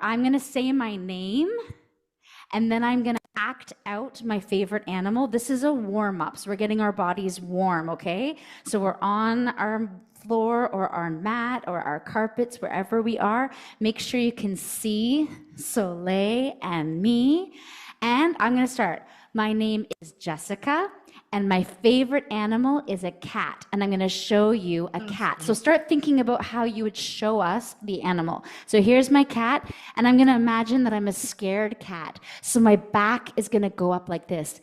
I'm going to say my name and then I'm going to act out my favorite animal. This is a warm up. So we're getting our bodies warm, okay? So we're on our floor or our mat or our carpets, wherever we are. Make sure you can see Soleil and me. And I'm going to start. My name is Jessica. And my favorite animal is a cat. And I'm going to show you a cat. So start thinking about how you would show us the animal. So here's my cat. And I'm going to imagine that I'm a scared cat. So my back is going to go up like this.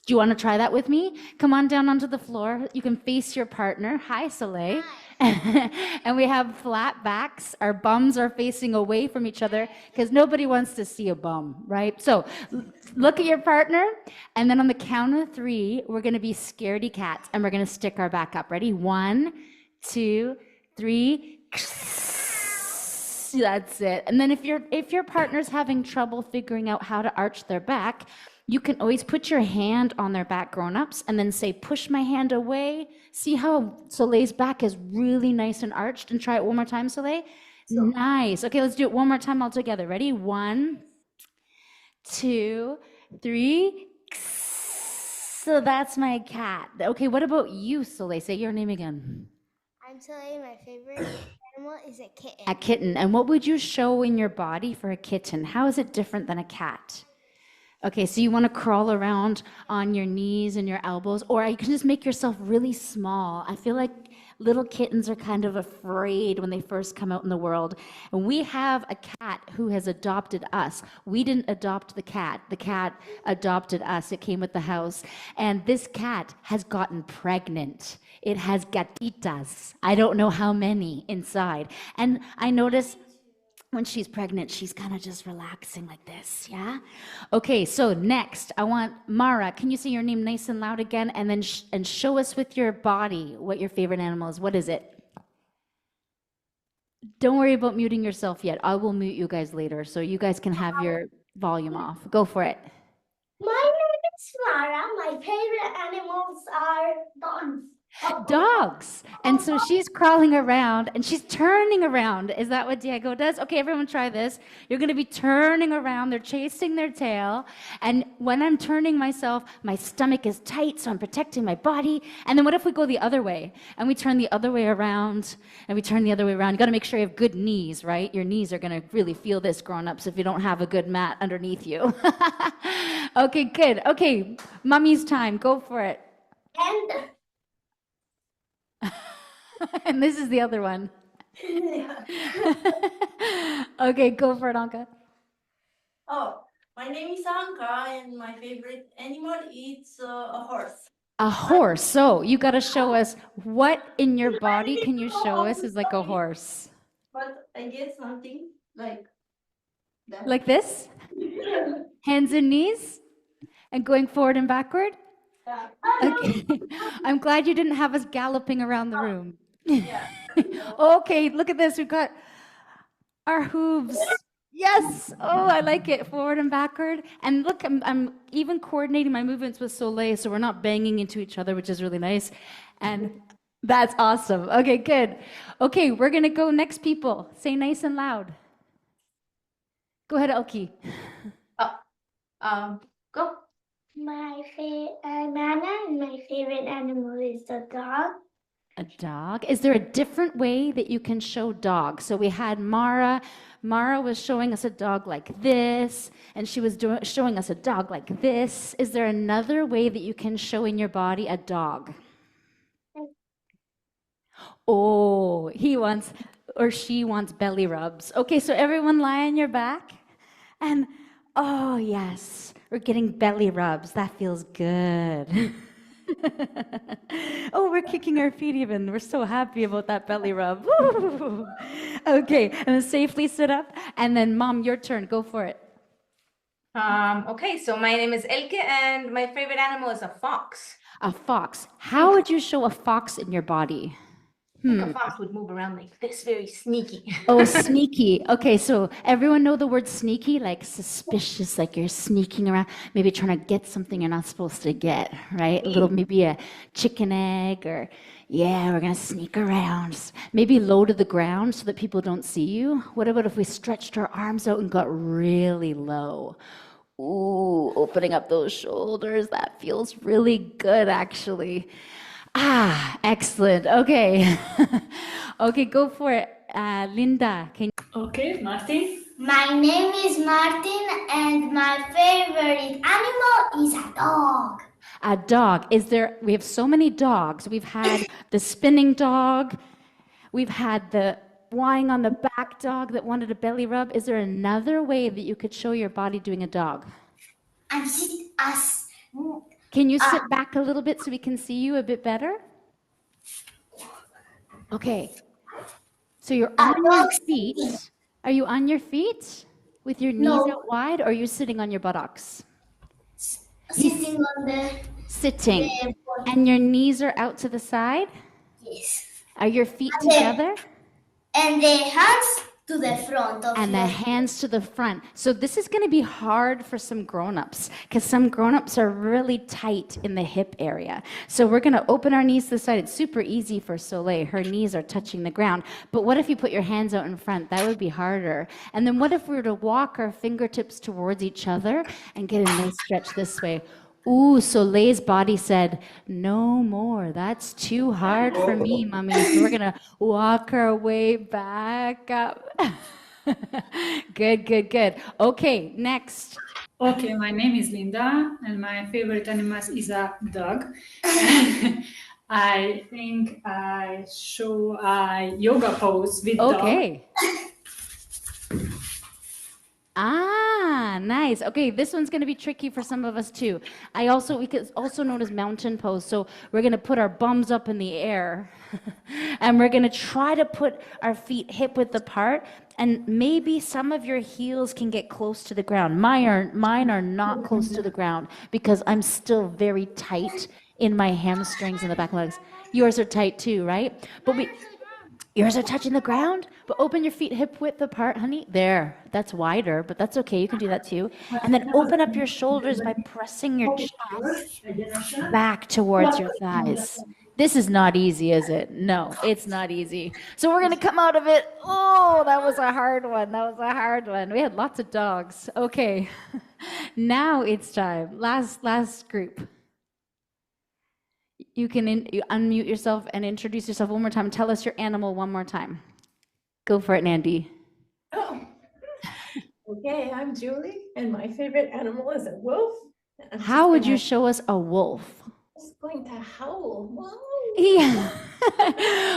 Do you want to try that with me? Come on down onto the floor. You can face your partner. Hi, Soleil. And we have flat backs. Our bums are facing away from each other because nobody wants to see a bum, right? So look at your partner. And then on the count of 3, we're going to be scaredy cats. And we're going to stick our back up. Ready? 1, 2, 3. That's it. And then if your partner's having trouble figuring out how to arch their back, you can always put your hand on their back, grown-ups, and then say, push my hand away. See how Soleil's back is really nice and arched? And try it one more time, Soleil. Nice. Okay, let's do it one more time all together. Ready? 1, 2, 3. So that's my cat. Okay, what about you, Soleil? Say your name again. I'm Soleil. My favorite animal is a kitten. A kitten. And what would you show in your body for a kitten? How is it different than a cat? Okay, so you want to crawl around on your knees and your elbows, or you can just make yourself really small. I feel like little kittens are kind of afraid when they first come out in the world. And we have a cat who has adopted us. We didn't adopt the cat. The cat adopted us. It came with the house. And this cat has gotten pregnant. It has gatitas. I don't know how many inside. And I notice when she's pregnant, she's kind of just relaxing like this, yeah? Okay, so next, I want Mara. Can you say your name nice and loud again? And then and show us with your body what your favorite animal is. What is it? Don't worry about muting yourself yet. I will mute you guys later, so you guys can have your volume off. Go for it. My name is Mara. My favorite animals are dogs. Dogs. And so she's crawling around and she's turning around. Is that what Diego does? Okay, everyone try this. You're going to be turning around. They're chasing their tail. And when I'm turning myself, my stomach is tight, so I'm protecting my body. And then what if we go the other way? And we turn the other way around and we turn the other way around. You got to make sure you have good knees, right? Your knees are going to really feel this, grown-ups, if you don't have a good mat underneath you. Okay, good. Okay, mommy's time. Go for it. And And this is the other one. Okay, go for it, Anka. Oh, my name is Anka, and my favorite animal is a horse. A horse. So you got to show us what in your body can you show us is like a horse. But I get something like that. Like this? Hands and knees? And going forward and backward? Yeah. Okay. I'm glad you didn't have us galloping around the room. Yeah. Okay, look at this. We've got our hooves. Yes. Oh, I like it. Forward and backward. And look, I'm even coordinating my movements with Soleil, so we're not banging into each other, which is really nice. And that's awesome. Okay, good. Okay, we're going to go next people. Say nice and loud. Go ahead, Elkie. Go. I'm Anna, and my favorite animal is a dog. A dog. Is there a different way that you can show dog? So we had Mara. Mara was showing us a dog like this, and she was showing us a dog like this. Is there another way that you can show in your body a dog? Oh, he wants or she wants belly rubs. Okay, so everyone lie on your back. And oh, yes, we're getting belly rubs. That feels good. Oh, we're kicking our feet even. We're so happy about that belly rub. Woo! Okay, and then safely sit up. And then, Mom, your turn. Go for it. Okay, so my name is Elke, and my favorite animal is a fox. A fox. How would you show a fox in your body? Like a fox would move around like this, very sneaky. Oh, sneaky. Okay, so everyone know the word sneaky, like suspicious, like you're sneaking around, maybe trying to get something you're not supposed to get, right? A little, maybe a chicken egg or, Yeah, we're gonna sneak around. Maybe low to the ground so that people don't see you. What about if we stretched our arms out and got really low? Ooh, opening up those shoulders. That feels really good, actually. Ah, excellent. Okay. Okay, go for it. Linda, can Okay, Martin. My name is Martin, and my favorite animal is a dog. a dog. We have so many dogs. We've had the spinning dog. We've had the lying on the back dog that wanted a belly rub. Is there another way that you could show your body doing a dog? And sit as Can you sit back a little bit so we can see you a bit better? Okay. So you're on your feet. Are you on your feet with your knees No. out wide, or are you sitting on your buttocks? sitting on the Sitting. the- And your knees are out to the side? yes, Are your feet And the- together? and the hands to the front of And the your hands to the front. So this is going to be hard for some grown-ups because some grown-ups are really tight in the hip area. So we're going to open our knees to the side. It's super easy for Soleil. Her knees are touching the ground. But what if you put your hands out in front? That would be harder. And then what if we were to walk our fingertips towards each other and get a nice stretch this way? Ooh, Soleil's body said, no more. That's too hard for me, mommy. So we're going to walk our way back up. Good, good, good. Okay, next. Okay, my name is Linda, and my favorite animal is a dog. I think I show a yoga pose with dog. Okay. Ah, nice. Okay, this one's going to be tricky for some of us too. We could also known as mountain pose. So we're going to put our bums up in the air and we're going to try to put our feet hip width apart, and maybe some of your heels can get close to the ground. Mine are not close to the ground because I'm still very tight in my hamstrings and the back legs. Yours are tight too, right? Yours are touching the ground, but open your feet hip width apart, honey. There, that's wider, but that's okay. You can do that too. And then open up your shoulders by pressing your chest back towards your thighs. This is not easy, is it? No, it's not easy. So we're going to come out of it. Oh, that was a hard one. That was a hard one. We had lots of dogs. Okay, now it's time. Last group. You can you unmute yourself and introduce yourself one more time. Tell us your animal one more time. Go for it, Nandi. Oh. Okay, I'm Julie, and my favorite animal is a wolf. How would you show us a wolf? Just going to howl. Wow. Yeah.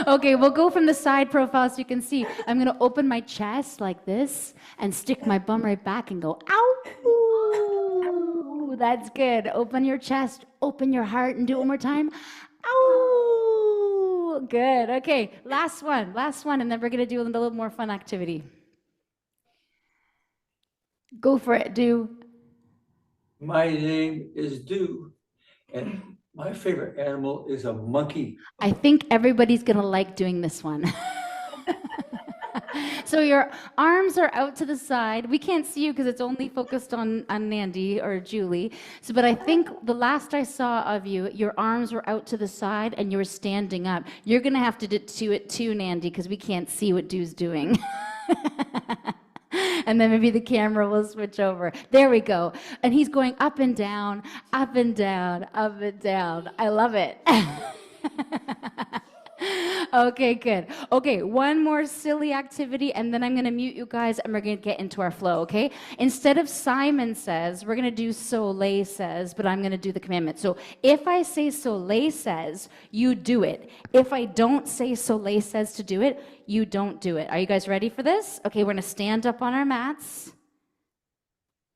Okay, we'll go from the side profile so you can see. I'm going to open my chest like this and stick my bum right back and go, ow. That's good. Open your chest, open your heart, and do it one more time. Ow. Good. Okay, last one, and then we're going to do a little more fun activity. Go for it, Do. My name is Do, and my favorite animal is a monkey. I think everybody's going to like doing this one. So your arms are out to the side. We can't see you because it's only focused on Nandi or Julie. But I think the last I saw of you, your arms were out to the side and you were standing up. You're going to have to do it too, Nandi, because we can't see what Do's doing. And then maybe the camera will switch over. There we go. And he's going up and down, up and down, up and down. I love it. Okay, good. Okay, one more silly activity, and then I'm going to mute you guys, and we're going to get into our flow, okay? Instead of Simon says, we're going to do Soleil says, but I'm going to do the commandment. So if I say Soleil says, you do it. If I don't say Soleil says to do it, you don't do it. Are you guys ready for this? Okay, we're going to stand up on our mats.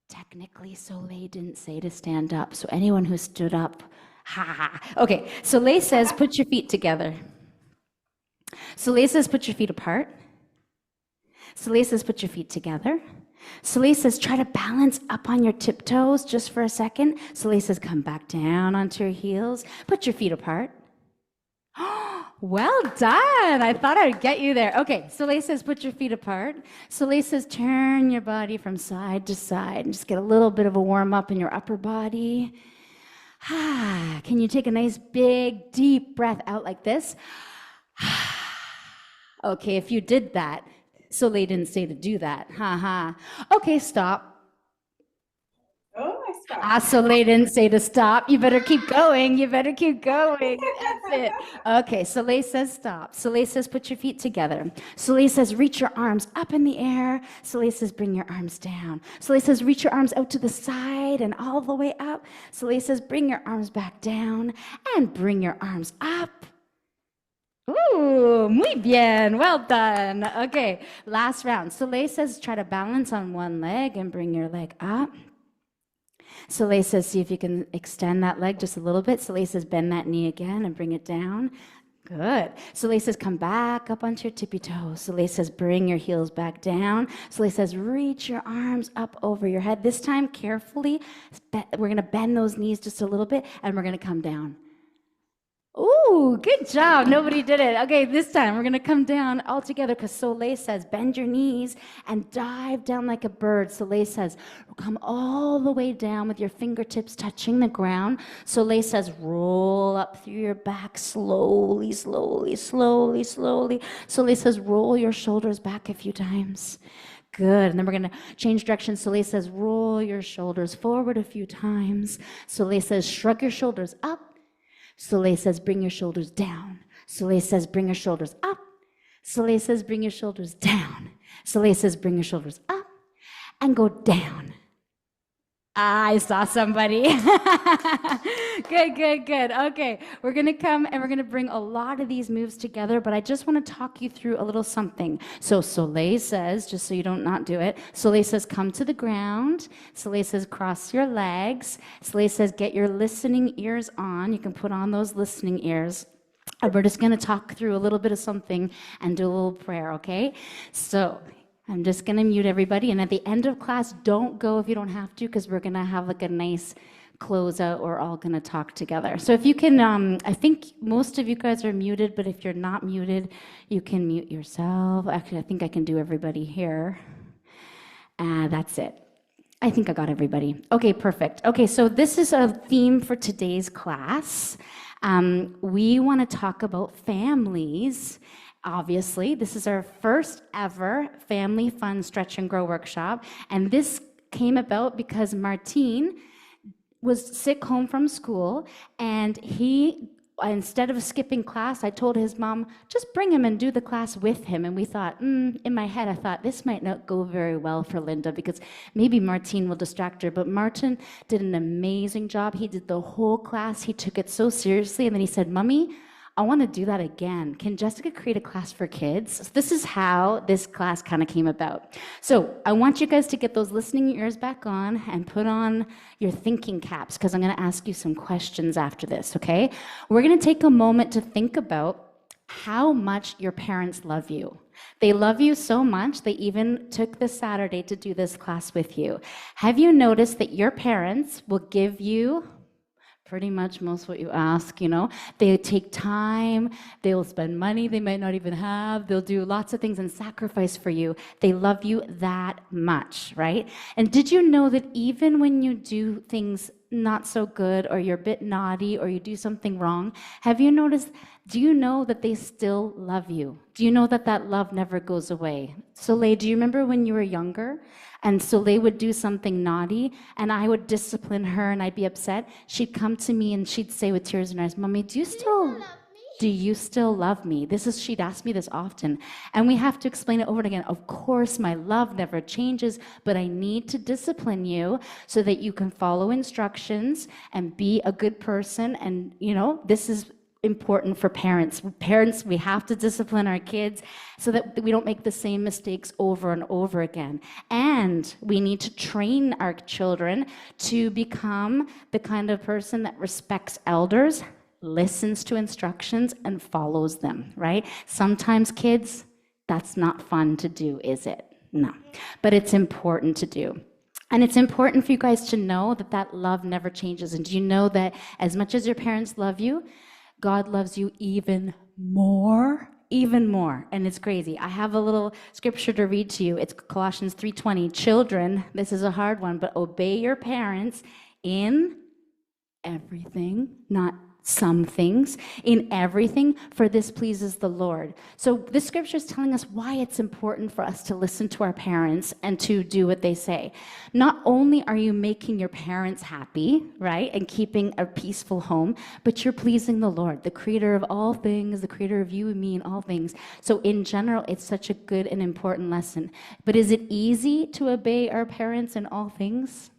Technically, Soleil didn't say to stand up, so anyone who stood up, ha ha. Okay, Soleil says, put your feet together. Soleil says, put your feet apart. Soleil says, put your feet together. Soleil says, try to balance up on your tiptoes just for a second. Soleil says, come back down onto your heels. Put your feet apart. Well done. I thought I would get you there. Okay, Soleil says, put your feet apart. Soleil says, turn your body from side to side and just get a little bit of a warm up in your upper body. Can you take a nice big deep breath out like this? Okay, if you did that, Soleil didn't say to do that. Okay, stop. Oh, I stopped. Soleil didn't say to stop. You better keep going. You better keep going. That's it. Okay, Soleil says stop. Soleil says put your feet together. Soleil says reach your arms up in the air. Soleil says bring your arms down. Soleil says reach your arms out to the side and all the way up. Soleil says bring your arms back down and bring your arms up. Ooh, muy bien. Well done. Okay, last round. Soleil says try to balance on one leg and bring your leg up. Soleil says see if you can extend that leg just a little bit. Soleil says bend that knee again and bring it down. Good. Soleil says come back up onto your tippy toes. Soleil says bring your heels back down. Soleil says reach your arms up over your head. This time carefully, we're going to bend those knees just a little bit and we're going to come down. Ooh, good job. Nobody did it. Okay, this time we're going to come down all together because Soleil says bend your knees and dive down like a bird. Soleil says come all the way down with your fingertips touching the ground. Soleil says roll up through your back slowly, slowly, slowly, slowly. Soleil says roll your shoulders back a few times. Good. And then we're going to change direction. Soleil says roll your shoulders forward a few times. Soleil says shrug your shoulders up. Soleil says, bring your shoulders down. Soleil says, bring your shoulders up. Soleil says, bring your shoulders down. Soleil says, bring your shoulders up and go down. I saw somebody. Good, good, good. Okay, we're going to come and we're going to bring a lot of these moves together, but I just want to talk you through a little something. So Soleil says, just so you don't not do it, Soleil says, come to the ground. Soleil says, cross your legs. Soleil says, get your listening ears on. You can put on those listening ears. And we're just going to talk through a little bit of something and do a little prayer, okay? So I'm just going to mute everybody. And at the end of class, don't go if you don't have to, because we're going to have like a nice closeout. We're all going to talk together. So if you can, I think most of you guys are muted, but if you're not muted, you can mute yourself. Actually, I think I can do everybody here. That's it. I think I got everybody. Okay, perfect. Okay, so this is a theme for today's class. We want to talk about families. Obviously, this is our first ever Family Fun Stretch and Grow workshop, and this came about because Martin was sick home from school, and he, instead of skipping class, I told his mom, just bring him and do the class with him. And we thought, in my head, I thought, this might not go very well for Linda because maybe Martin will distract her. But Martin did an amazing job. He did the whole class. He took it so seriously. And then he said, Mommy, I want to do that again. Can Jessica create a class for kids? So this is how this class kind of came about. So I want you guys to get those listening ears back on and put on your thinking caps because I'm going to ask you some questions after this, okay? We're going to take a moment to think about how much your parents love you. They love you so much, they even took this Saturday to do this class with you. Have you noticed that your parents will give you pretty much most what you ask, you know? They take time, they'll spend money they might not even have, they'll do lots of things and sacrifice for you. They love you that much, right? And did you know that even when you do things not so good or you're a bit naughty or you do something wrong, have you noticed, do you know that they still love you? Do you know that that love never goes away? Soleil, do you remember when you were younger and Soleil would do something naughty and I would discipline her and I'd be upset? She'd come to me and she'd say with tears in her eyes, Mommy, do you still love me? She'd ask me this often. And we have to explain it over and again. Of course, my love never changes, but I need to discipline you so that you can follow instructions and be a good person. And, you know, this is important for parents. Parents, we have to discipline our kids so that we don't make the same mistakes over and over again. And we need to train our children to become the kind of person that respects elders, listens to instructions, and follows them, right? Sometimes kids, that's not fun to do, is it? No. But it's important to do. And it's important for you guys to know that that love never changes. And do you know that as much as your parents love you, God loves you even more, and it's crazy. I have a little scripture to read to you. It's Colossians 3:20. Children, this is a hard one, but obey your parents in everything, not some things, in everything, for this pleases the Lord. So the scripture is telling us why it's important for us to listen to our parents and to do what they say. Not only are you making your parents happy, right, and keeping a peaceful home, but you're pleasing the Lord, the creator of all things, the creator of you and me and all things. So in general, it's such a good and important lesson. But is it easy to obey our parents in all things?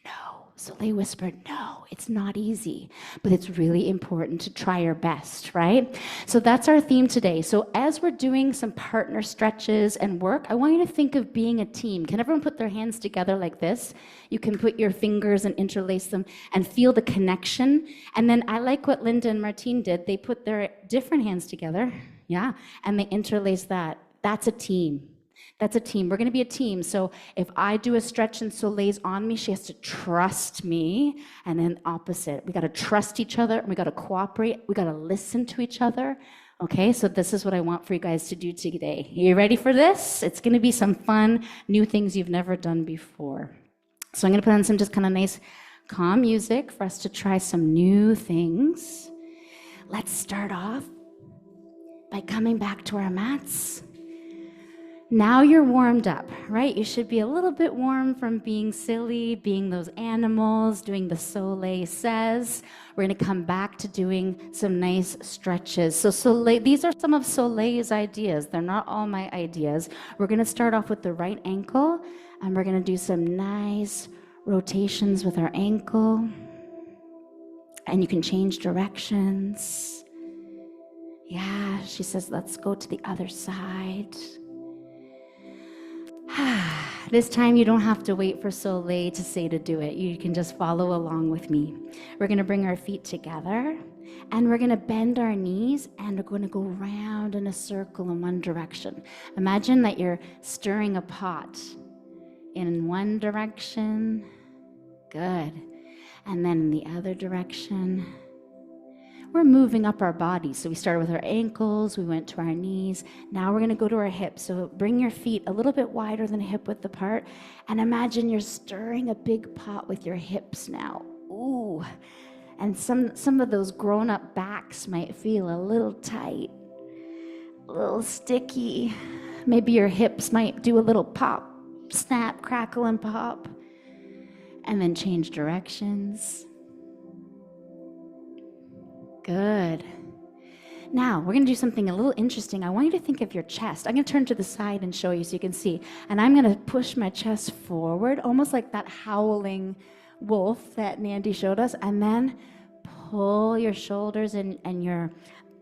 No. So they whispered, no, it's not easy, but it's really important to try your best, right? So that's our theme today. So as we're doing some partner stretches and work, I want you to think of being a team. Can everyone put their hands together like this? You can put your fingers and interlace them and feel the connection. And then I like what Linda and Martine did. They put their different hands together, yeah, and they interlace that. That's a team. That's a team. We're going to be a team. So if I do a stretch and Soleil's on me, she has to trust me. And then opposite. We got to trust each other. And we got to cooperate. We got to listen to each other. Okay, so this is what I want for you guys to do today. Are you ready for this? It's going to be some fun, new things you've never done before. So I'm going to put on some just kind of nice, calm music for us to try some new things. Let's start off by coming back to our mats. Now you're warmed up, right? You should be a little bit warm from being silly, being those animals, doing the Soleil says. We're going to come back to doing some nice stretches. So Soleil, these are some of Soleil's ideas. They're not all my ideas. We're going to start off with the right ankle, and we're going to do some nice rotations with our ankle. And you can change directions. Yeah, she says, let's go to the other side. This time you don't have to wait for Soleil to say to do it. You can just follow along with me. We're going to bring our feet together and we're going to bend our knees and we're going to go round in a circle in one direction. Imagine that you're stirring a pot in one direction. Good. And then in the other direction. We're moving up our body. So we started with our ankles, we went to our knees. Now we're gonna go to our hips. So bring your feet a little bit wider than hip width apart. And imagine you're stirring a big pot with your hips now. Ooh. And some of those grown-up backs might feel a little tight, a little sticky. Maybe your hips might do a little pop, snap, crackle, and pop. And then change directions. Good. Now, we're going to do something a little interesting. I want you to think of your chest. I'm going to turn to the side and show you so you can see. And I'm going to push my chest forward, almost like that howling wolf that Nandy showed us. And then pull your shoulders and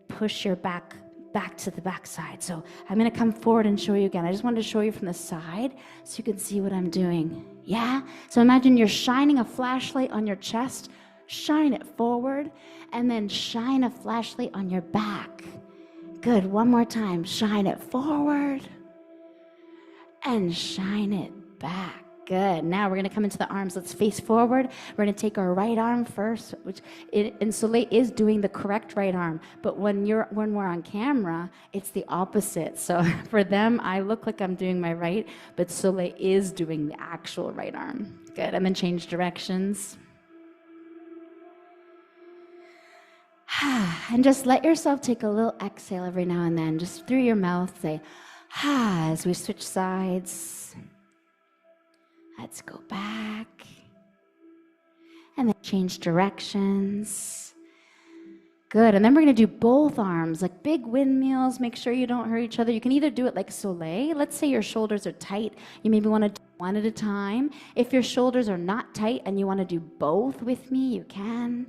push your back to the back side. So I'm going to come forward and show you again. I just wanted to show you from the side so you can see what I'm doing. Yeah? So imagine you're shining a flashlight on your chest. Shine it forward, and then shine a flashlight on your back. Good, one more time. Shine it forward, and shine it back. Good, now we're gonna come into the arms. Let's face forward. We're gonna take our right arm first, and Soleil is doing the correct right arm, but when we're on camera, it's the opposite. So for them, I look like I'm doing my right, but Soleil is doing the actual right arm. Good, and then change directions. And just let yourself take a little exhale every now and then, just through your mouth, say, as we switch sides. Let's go back. And then change directions. Good, and then we're gonna do both arms, like big windmills. Make sure you don't hurt each other. You can either do it like Soleil. Let's say your shoulders are tight. You maybe wanna do one at a time. If your shoulders are not tight and you wanna do both with me, you can.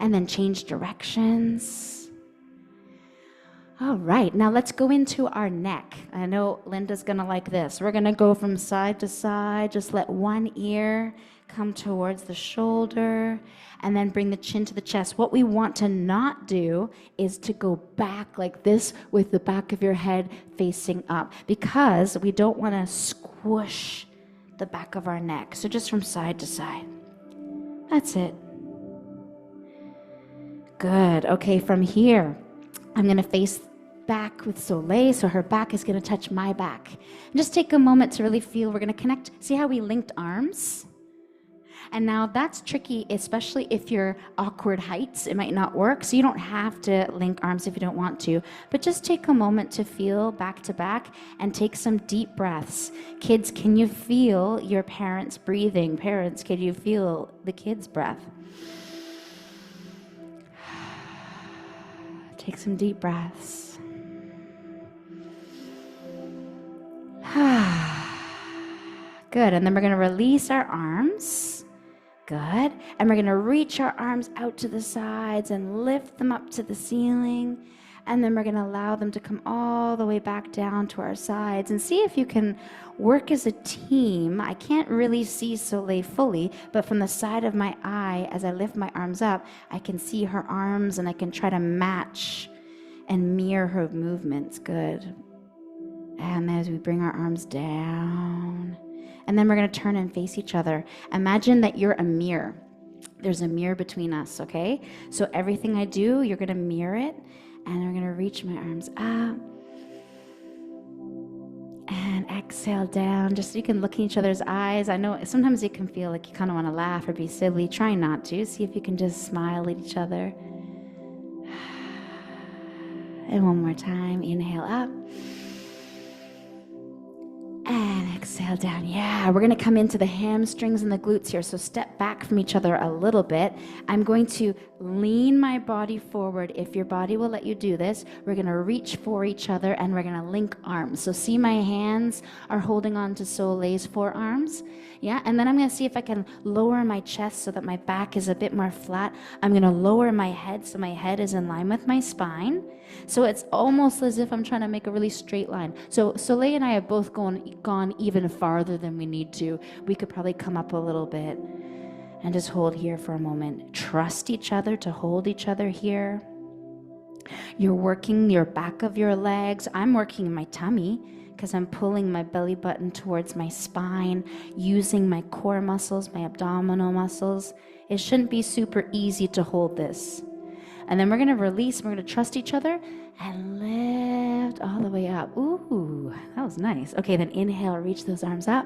And then change directions. All right, now let's go into our neck. I know Linda's gonna like this. We're gonna go from side to side. Just let one ear come towards the shoulder and then bring the chin to the chest. What we want to not do is to go back like this with the back of your head facing up because we don't wanna squish the back of our neck. So just from side to side. That's it. Good. Okay, from here, I'm going to face back with Soleil, so her back is going to touch my back. And just take a moment to really feel. We're going to connect. See how we linked arms? And now that's tricky, especially if you're awkward heights. It might not work, so you don't have to link arms if you don't want to. But just take a moment to feel back to back and take some deep breaths. Kids, can you feel your parents breathing? Parents, can you feel the kids' breath? Take some deep breaths. Good, and then we're going to release our arms. Good, and we're going to reach our arms out to the sides and lift them up to the ceiling. And then we're going to allow them to come all the way back down to our sides and see if you can work as a team. I can't really see Soleil fully, but from the side of my eye, as I lift my arms up, I can see her arms and I can try to match and mirror her movements. Good. And as we bring our arms down, and then we're going to turn and face each other. Imagine that you're a mirror. There's a mirror between us, okay? So everything I do, you're going to mirror it. And I'm going to reach my arms up. And exhale down, just so you can look in each other's eyes. I know sometimes it can feel like you kind of want to laugh or be silly. Try not to. See if you can just smile at each other. And one more time, inhale up. And exhale down. Yeah, we're going to come into the hamstrings and the glutes here. So step back from each other a little bit. I'm going to lean my body forward. If your body will let you do this, we're going to reach for each other and we're going to link arms. So see my hands are holding on to Soleil's forearms. Yeah, and then I'm going to see if I can lower my chest so that my back is a bit more flat. I'm going to lower my head so my head is in line with my spine. So it's almost as if I'm trying to make a really straight line. So Soleil and I have both gone even farther than we need to. We could probably come up a little bit and just hold here for a moment. Trust each other to hold each other here. You're working your back of your legs. I'm working my tummy because I'm pulling my belly button towards my spine, using my core muscles, my abdominal muscles. It shouldn't be super easy to hold this. And then we're going to release, we're going to trust each other and lift all the way up. Ooh, that was nice. Okay, then inhale, reach those arms up.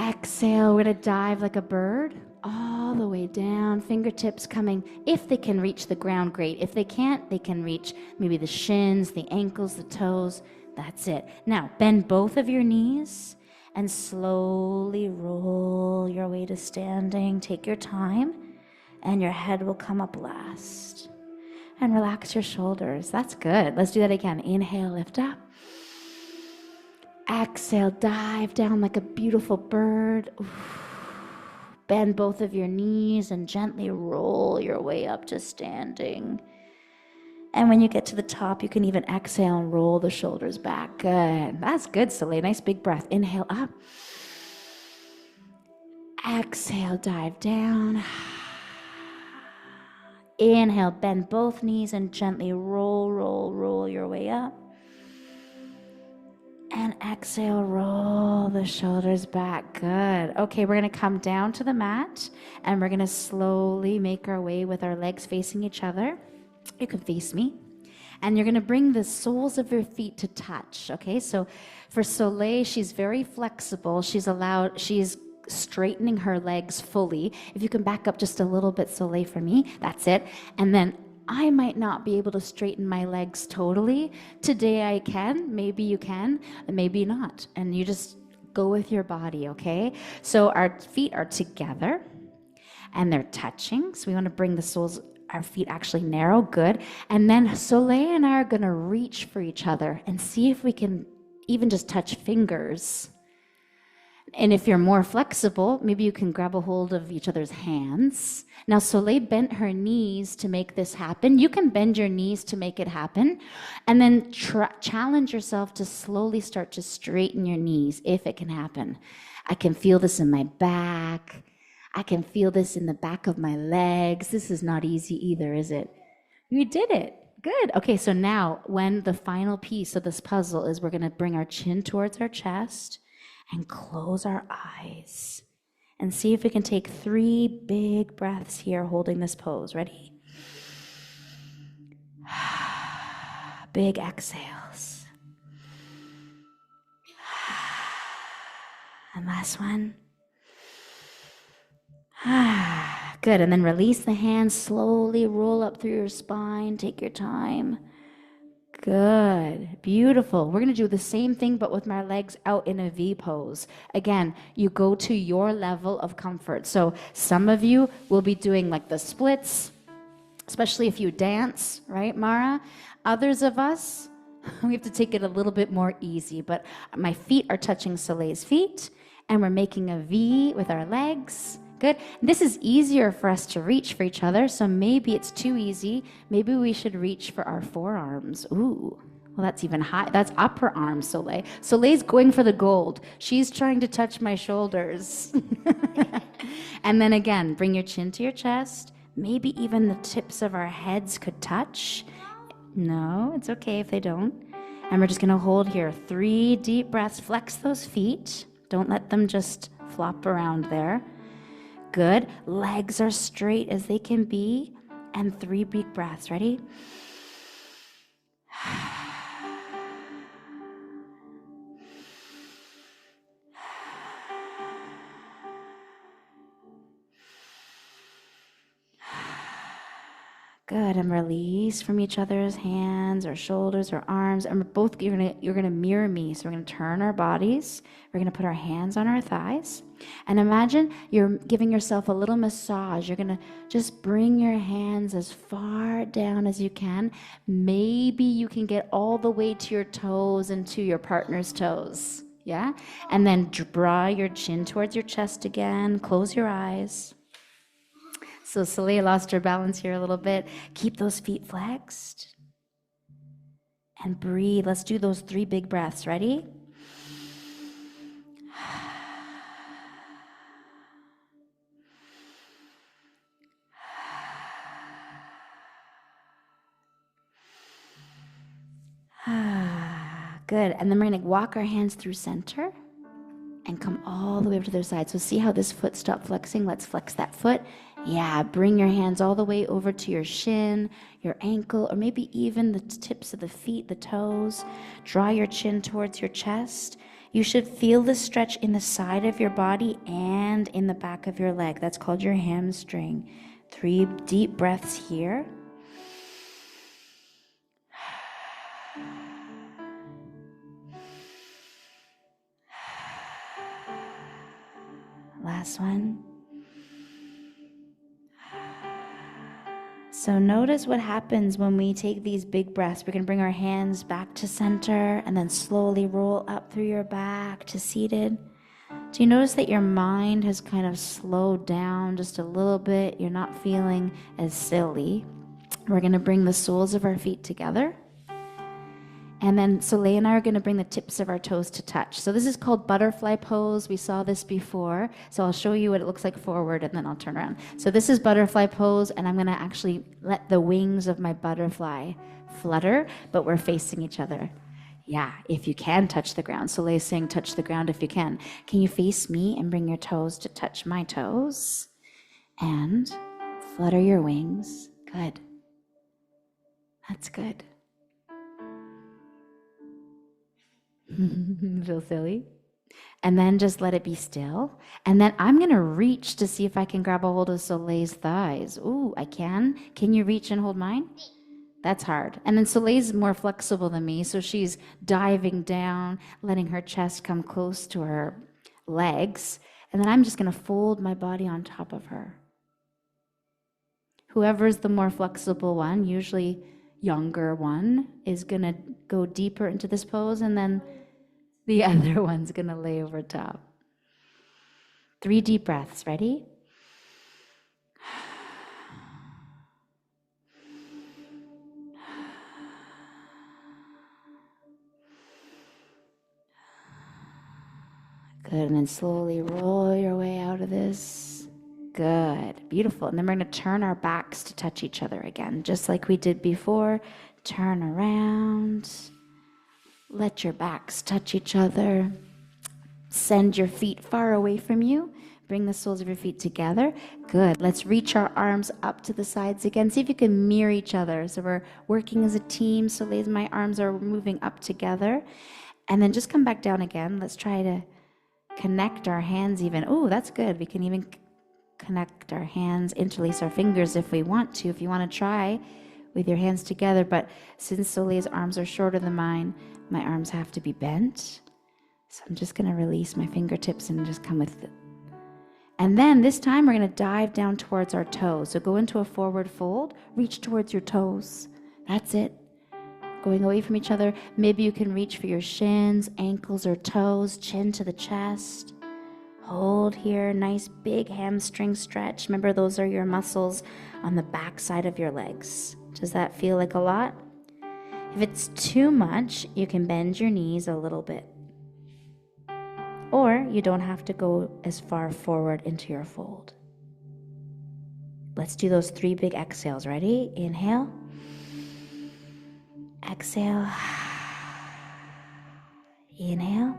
Exhale, we're going to dive like a bird all the way down, fingertips coming. If they can reach the ground, great. If they can't, they can reach maybe the shins, the ankles, the toes. That's it. Now, bend both of your knees and slowly roll your way to standing. Take your time. And your head will come up last. And relax your shoulders. That's good. Let's do that again. Inhale, lift up. Exhale, dive down like a beautiful bird. Oof. Bend both of your knees and gently roll your way up to standing. And when you get to the top, you can even exhale and roll the shoulders back. Good. That's good, Soleil. Nice big breath. Inhale up. Exhale, dive down. Inhale, bend both knees and gently roll your way up. And exhale, roll the shoulders back. Good. Okay, we're going to come down to the mat and we're going to slowly make our way with our legs facing each other. You can face me. And you're going to bring the soles of your feet to touch. Okay, so for Soleil, she's very flexible. She's straightening her legs fully. If you can back up just a little bit, Soleil, for me, that's it. And then I might not be able to straighten my legs totally. Today I can, maybe you can, and maybe not. And you just go with your body, okay? So our feet are together and they're touching. So we want to bring the soles, our feet actually narrow, good. And then Soleil and I are going to reach for each other and see if we can even just touch fingers. And if you're more flexible, maybe you can grab a hold of each other's hands. Now, Soleil bent her knees to make this happen. You can bend your knees to make it happen. And then challenge yourself to slowly start to straighten your knees, if it can happen. I can feel this in my back. I can feel this in the back of my legs. This is not easy either, is it? You did it. Good. Okay, so now when the final piece of this puzzle is we're going to bring our chin towards our chest and close our eyes and see if we can take 3 big breaths here holding this pose. Ready? Big exhales. And last one. Good, and then release the hands, slowly roll up through your spine, take your time. Good, beautiful. We're gonna do the same thing, but with my legs out in a V pose. Again, you go to your level of comfort. So some of you will be doing like the splits, especially if you dance, right, Mara? Others of us, we have to take it a little bit more easy, but my feet are touching Soleil's feet, and we're making a V with our legs. Good. This is easier for us to reach for each other, so maybe it's too easy. Maybe we should reach for our forearms. Ooh, well, that's even high. That's upper arm, Soleil. Soleil's going for the gold. She's trying to touch my shoulders. And then again, bring your chin to your chest. Maybe even the tips of our heads could touch. No, it's okay if they don't. And we're just going to hold here. 3 deep breaths. Flex those feet. Don't let them just flop around there. Good. Legs are straight as they can be. And 3 big breaths. Ready? Good, and release from each other's hands or shoulders or arms. And we're both, you're gonna mirror me. So we're gonna turn our bodies. We're gonna put our hands on our thighs. And imagine you're giving yourself a little massage. You're gonna just bring your hands as far down as you can. Maybe you can get all the way to your toes and to your partner's toes. Yeah? And then draw your chin towards your chest again. Close your eyes. So Soleil lost her balance here a little bit. Keep those feet flexed. And breathe. Let's do those 3 big breaths. Ready? Good. And then we're going to walk our hands through center and come all the way over to the other side. So see how this foot stopped flexing? Let's flex that foot. Yeah, bring your hands all the way over to your shin, your ankle, or maybe even the tips of the feet, the toes. Draw your chin towards your chest. You should feel the stretch in the side of your body and in the back of your leg. That's called your hamstring. 3 deep breaths here. Last one. So notice what happens when we take these big breaths. We're going to bring our hands back to center and then slowly roll up through your back to seated. Do you notice that your mind has kind of slowed down just a little bit? You're not feeling as silly. We're going to bring the soles of our feet together. And then Soleil and I are going to bring the tips of our toes to touch. So this is called butterfly pose. We saw this before. So I'll show you what it looks like forward and then I'll turn around. So this is butterfly pose, and I'm going to actually let the wings of my butterfly flutter, but we're facing each other. Yeah, if you can touch the ground. Soleil's saying touch the ground if you can. Can you face me and bring your toes to touch my toes? And flutter your wings. Good. That's good. Feel silly? And then just let it be still. And then I'm going to reach to see if I can grab a hold of Soleil's thighs. Ooh, I can. Can you reach and hold mine? That's hard. And then Soleil's more flexible than me, so she's diving down, letting her chest come close to her legs. And then I'm just going to fold my body on top of her. Whoever's the more flexible one, usually younger one, is going to go deeper into this pose, and then the other one's going to lay over top. 3 deep breaths. Ready? Good. And then slowly roll your way out of this. Good. Beautiful. And then we're going to turn our backs to touch each other again, just like we did before. Turn around. Let your backs touch each other. Send your feet far away from you. Bring the soles of your feet together. Good. Let's reach our arms up to the sides again. See if you can mirror each other. So we're working as a team. Soleil's and my arms are moving up together. And then just come back down again. Let's try to connect our hands even. Oh, that's good. We can even connect our hands, interlace our fingers if we want to, if you want to try with your hands together. But since Soleil's arms are shorter than mine, my arms have to be bent. So I'm just going to release my fingertips and just come with it. And then this time we're going to dive down towards our toes. So go into a forward fold, reach towards your toes. That's it. Going away from each other. Maybe you can reach for your shins, ankles, or toes, chin to the chest. Hold here, nice big hamstring stretch. Remember, those are your muscles on the back side of your legs. Does that feel like a lot? If it's too much, you can bend your knees a little bit. Or you don't have to go as far forward into your fold. Let's do those 3 big exhales. Ready? Inhale. Exhale. Inhale.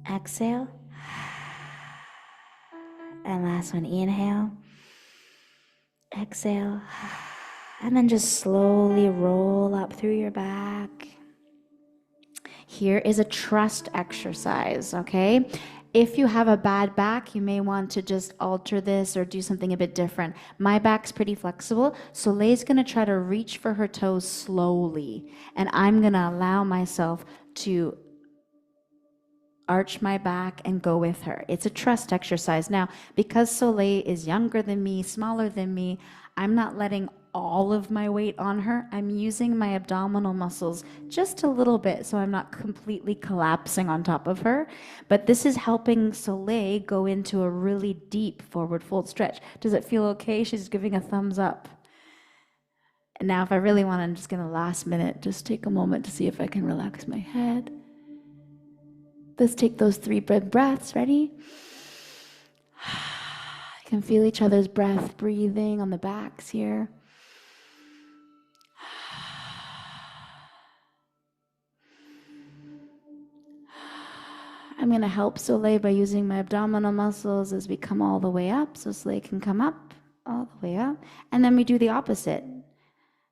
Exhale. And last one, inhale. Exhale. And then just slowly roll up through your back. Here is a trust exercise, okay? If you have a bad back, you may want to just alter this or do something a bit different. My back's pretty flexible. Soleil's gonna try to reach for her toes slowly, and I'm gonna allow myself to arch my back and go with her. It's a trust exercise. Now, because Soleil is younger than me, smaller than me, I'm not letting all of my weight on her. I'm using my abdominal muscles just a little bit so I'm not completely collapsing on top of her. But this is helping Soleil go into a really deep forward fold stretch. Does it feel okay? She's giving a thumbs up. And now if I really want, I'm just gonna last minute, just take a moment to see if I can relax my head. Let's take those 3 big breaths. Ready? You can feel each other's breath breathing on the backs here. I'm going to help Soleil by using my abdominal muscles as we come all the way up. So Soleil can come up, all the way up. And then we do the opposite.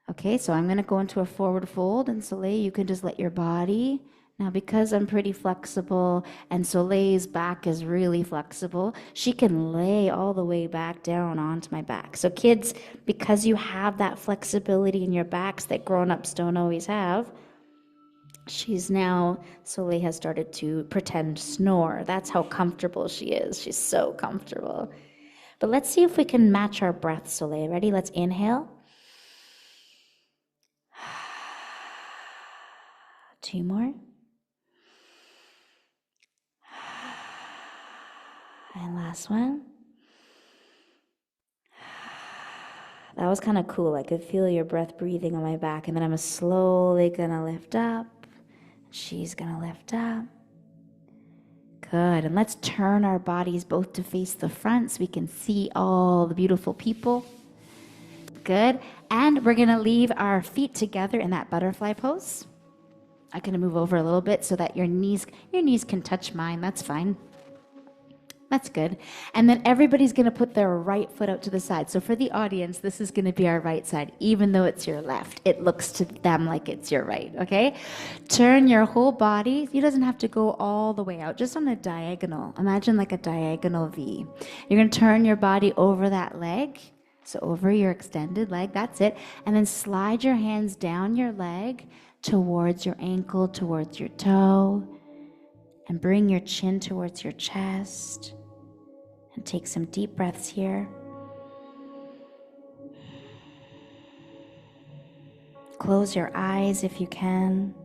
Okay, so I'm going to go into a forward fold. And Soleil, you can just let your body. Now, because I'm pretty flexible and Soleil's back is really flexible, she can lay all the way back down onto my back. So kids, because you have that flexibility in your backs that grown-ups don't always have, Soleil has started to pretend snore. That's how comfortable she is. She's so comfortable. But let's see if we can match our breath, Soleil. Ready? Let's inhale. 2 more. And last one. That was kind of cool. I could feel your breath breathing on my back. And then I'm slowly gonna lift up. She's gonna lift up. Good. And let's turn our bodies both to face the front so we can see all the beautiful people. Good. And we're gonna leave our feet together in that butterfly pose. I'm gonna move over a little bit so that your knees can touch mine. That's fine. That's good. And then everybody's going to put their right foot out to the side. So for the audience, this is going to be our right side, even though it's your left. It looks to them like it's your right, okay? Turn your whole body. It doesn't have to go all the way out, just on a diagonal. Imagine like a diagonal V. You're going to turn your body over that leg. So over your extended leg, that's it. And then slide your hands down your leg towards your ankle, towards your toe. And bring your chin towards your chest. And take some deep breaths here. Close your eyes if you can.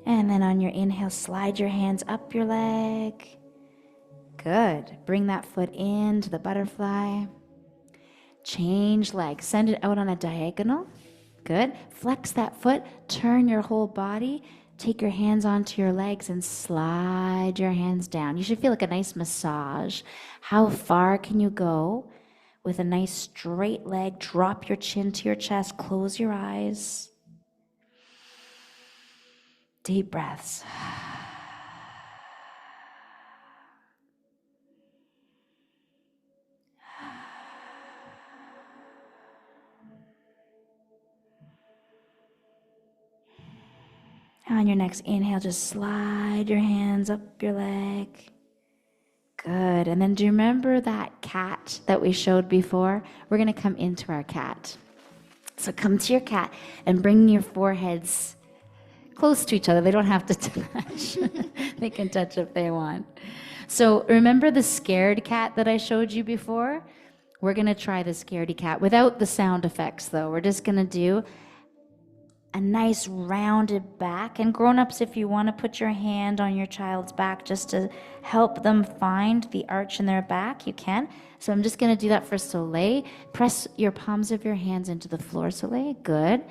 And then on your inhale, slide your hands up your leg. Good. Bring that foot into the butterfly. Change leg. Send it out on a diagonal. Good. Flex that foot. Turn your whole body. Take your hands onto your legs and slide your hands down. You should feel like a nice massage. How far can you go with a nice straight leg? Drop your chin to your chest. Close your eyes. Deep breaths. On your next inhale, just slide your hands up your leg. Good. And then do you remember that cat that we showed before? We're going to come into our cat. So come to your cat and bring your foreheads close to each other. They don't have to touch. They can touch if they want. So remember the scared cat that I showed you before? We're going to try the scaredy cat without the sound effects, though. We're just going to do a nice rounded back. And grown-ups, if you want to put your hand on your child's back just to help them find the arch in their back, you can. So I'm just going to do that for Soleil. Press your palms of your hands into the floor, Soleil. Good.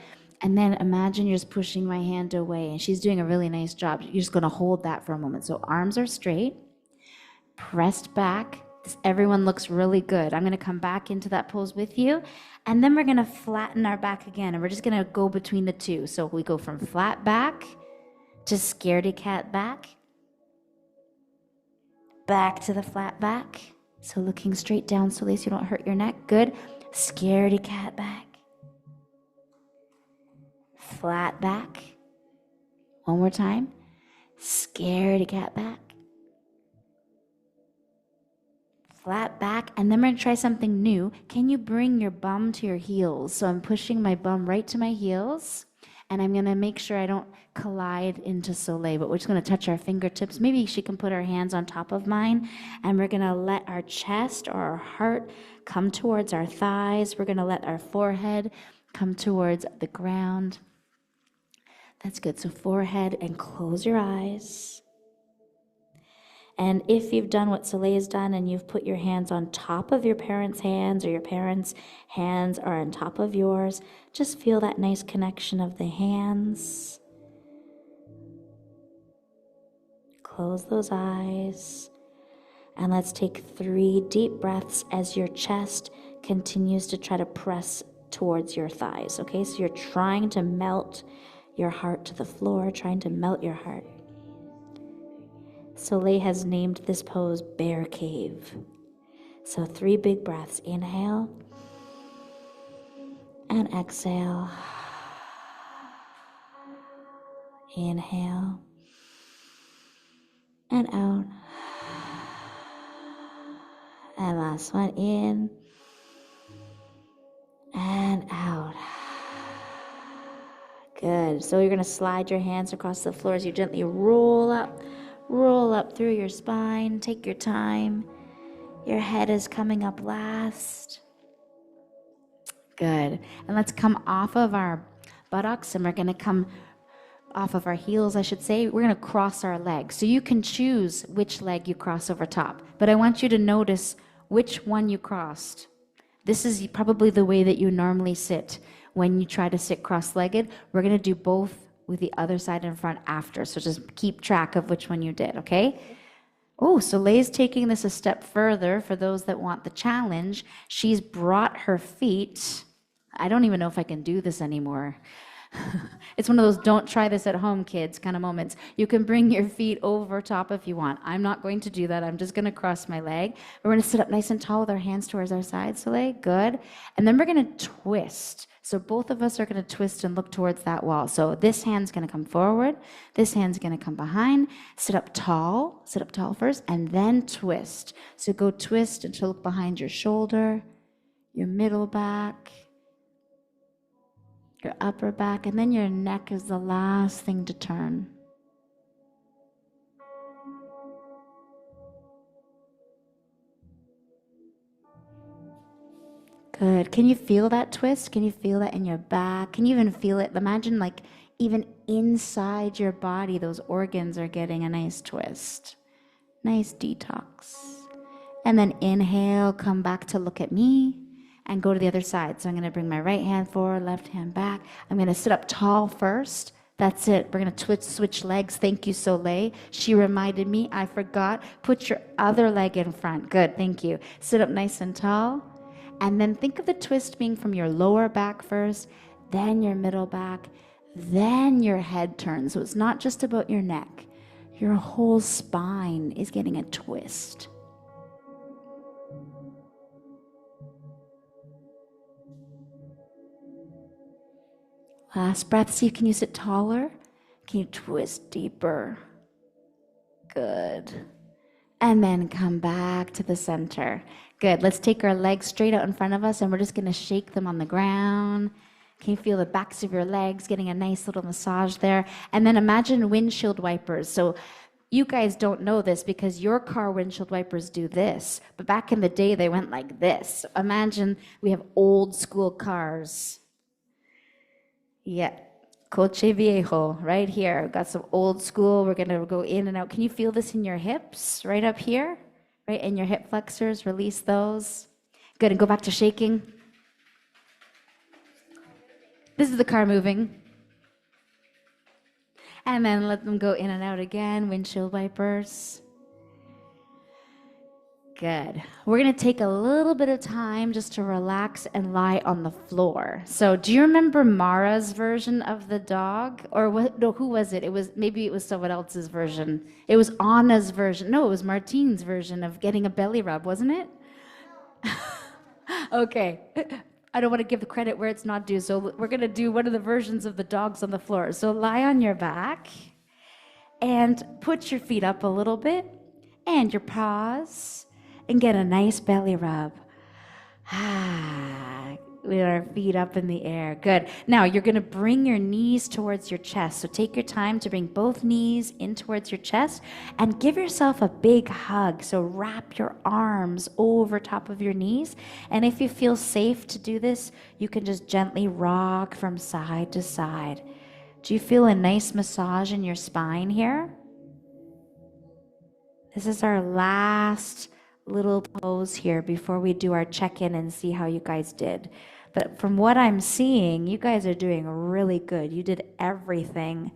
And then imagine you're just pushing my hand away. And she's doing a really nice job. You're just going to hold that for a moment. So arms are straight, pressed back. Everyone looks really good. I'm going to come back into that pose with you. And then we're going to flatten our back again. And we're just going to go between the two. So we go from flat back to scaredy cat back. Back to the flat back. So looking straight down so you don't hurt your neck. Good. Scaredy cat back. Flat back. One more time. Scaredy cat back. Flat back, and then we're gonna try something new. Can you bring your bum to your heels? So I'm pushing my bum right to my heels, and I'm gonna make sure I don't collide into Soleil, but we're just gonna touch our fingertips. Maybe she can put her hands on top of mine, and we're gonna let our chest or our heart come towards our thighs. We're gonna let our forehead come towards the ground. That's good. So forehead, and close your eyes. And if you've done what Soleil's done and you've put your hands on top of your parents' hands, or your parents' hands are on top of yours, just feel that nice connection of the hands. Close those eyes. And let's take 3 deep breaths as your chest continues to try to press towards your thighs. Okay, so you're trying to melt your heart to the floor, trying to melt your heart. Soleil has named this pose Bear Cave. So 3 big breaths. Inhale and exhale. Inhale and out. And last one, in and out. Good. So you're going to slide your hands across the floor as you gently roll up through your spine. Take your time. Your head is coming up last. Good. And let's come off of our buttocks, and we're going to come off of our heels, I should say. We're going to cross our legs. So you can choose which leg you cross over top, but I want you to notice which one you crossed. This is probably the way that you normally sit when you try to sit cross-legged. We're going to do both with the other side in front after. So just keep track of which one you did, okay? Oh, Soleil's taking this a step further for those that want the challenge. She's brought her feet. I don't even know if I can do this anymore. It's one of those don't try this at home, kids, kind of moments. You can bring your feet over top if you want. I'm not going to do that. I'm just going to cross my leg. We're going to sit up nice and tall with our hands towards our sides, Soleil. Good. And then we're going to twist. So both of us are going to twist and look towards that wall. So this hand's going to come forward. This hand's going to come behind. Sit up tall first, and then twist. So go twist and to look behind your shoulder, your middle back, your upper back, and then your neck is the last thing to turn. Good. Can you feel that twist? Can you feel that in your back? Can you even feel it? Imagine like even inside your body, those organs are getting a nice twist. Nice detox. And then inhale, come back to look at me and go to the other side. So I'm going to bring my right hand forward, left hand back. I'm going to sit up tall first. That's it. We're going to switch legs. Thank you, Soleil. She reminded me. I forgot. Put your other leg in front. Good. Thank you. Sit up nice and tall. And then think of the twist being from your lower back first, then your middle back, then your head turn. So it's not just about your neck. Your whole spine is getting a twist. Last breath. See, can you sit taller? Can you twist deeper? Good. And then come back to the center. Good. Let's take our legs straight out in front of us and we're just going to shake them on the ground. Can you feel the backs of your legs getting a nice little massage there? And then imagine windshield wipers. So you guys don't know this because your car windshield wipers do this. But back in the day, they went like this. Imagine we have old school cars. Yeah. Coche viejo, right here. Got some old school. We're going to go in and out. Can you feel this in your hips, right up here? Right in your hip flexors. Release those. Good. And go back to shaking. This is the car moving. And then let them go in and out again. Windshield wipers. Good. We're going to take a little bit of time just to relax and lie on the floor. So do you remember Mara's version of the dog? Or what, no, who was it? Maybe it was someone else's version. It was Anna's version. No, it was Martine's version of getting a belly rub, wasn't it? Okay. I don't want to give the credit where it's not due. So we're going to do one of the versions of the dogs on the floor. So lie on your back and put your feet up a little bit and your paws. And get a nice belly rub. With our feet up in the air. Good. Now you're going to bring your knees towards your chest. So take your time to bring both knees in towards your chest and give yourself a big hug. So wrap your arms over top of your knees. And if you feel safe to do this, you can just gently rock from side to side. Do you feel a nice massage in your spine here? This is our last little pose here before we do our check-in and see how you guys did. But from what I'm seeing, you guys are doing really good. You did everything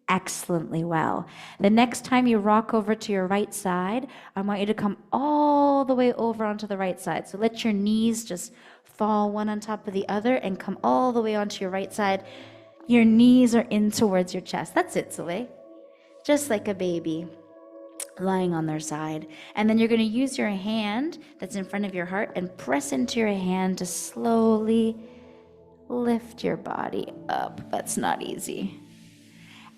excellently well. The next time you rock over to your right side, I want you to come all the way over onto the right side. So let your knees just fall one on top of the other and come all the way onto your right side. Your knees are in towards your chest. That's it, Soleil. Just like a baby lying on their side. And then you're going to use your hand that's in front of your heart and press into your hand to slowly lift your body up. That's not easy.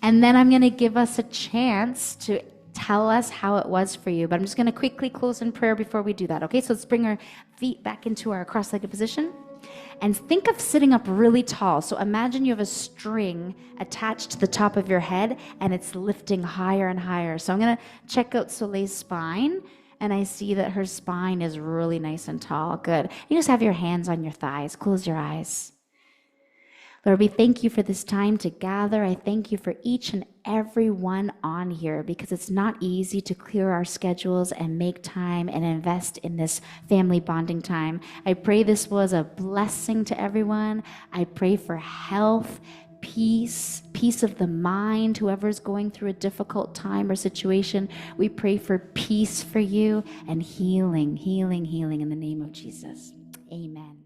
And then I'm going to give us a chance to tell us how it was for you. But I'm just going to quickly close in prayer before we do that. Okay, so let's bring our feet back into our cross-legged position. And think of sitting up really tall. So imagine you have a string attached to the top of your head and it's lifting higher and higher. So I'm going to check out Soleil's spine and I see that her spine is really nice and tall. Good. You just have your hands on your thighs. Close your eyes. Lord, we thank you for this time to gather. I thank you for each and every one on here because it's not easy to clear our schedules and make time and invest in this family bonding time. I pray this was a blessing to everyone. I pray for health, peace of the mind, whoever's going through a difficult time or situation. We pray for peace for you and healing in the name of Jesus. Amen.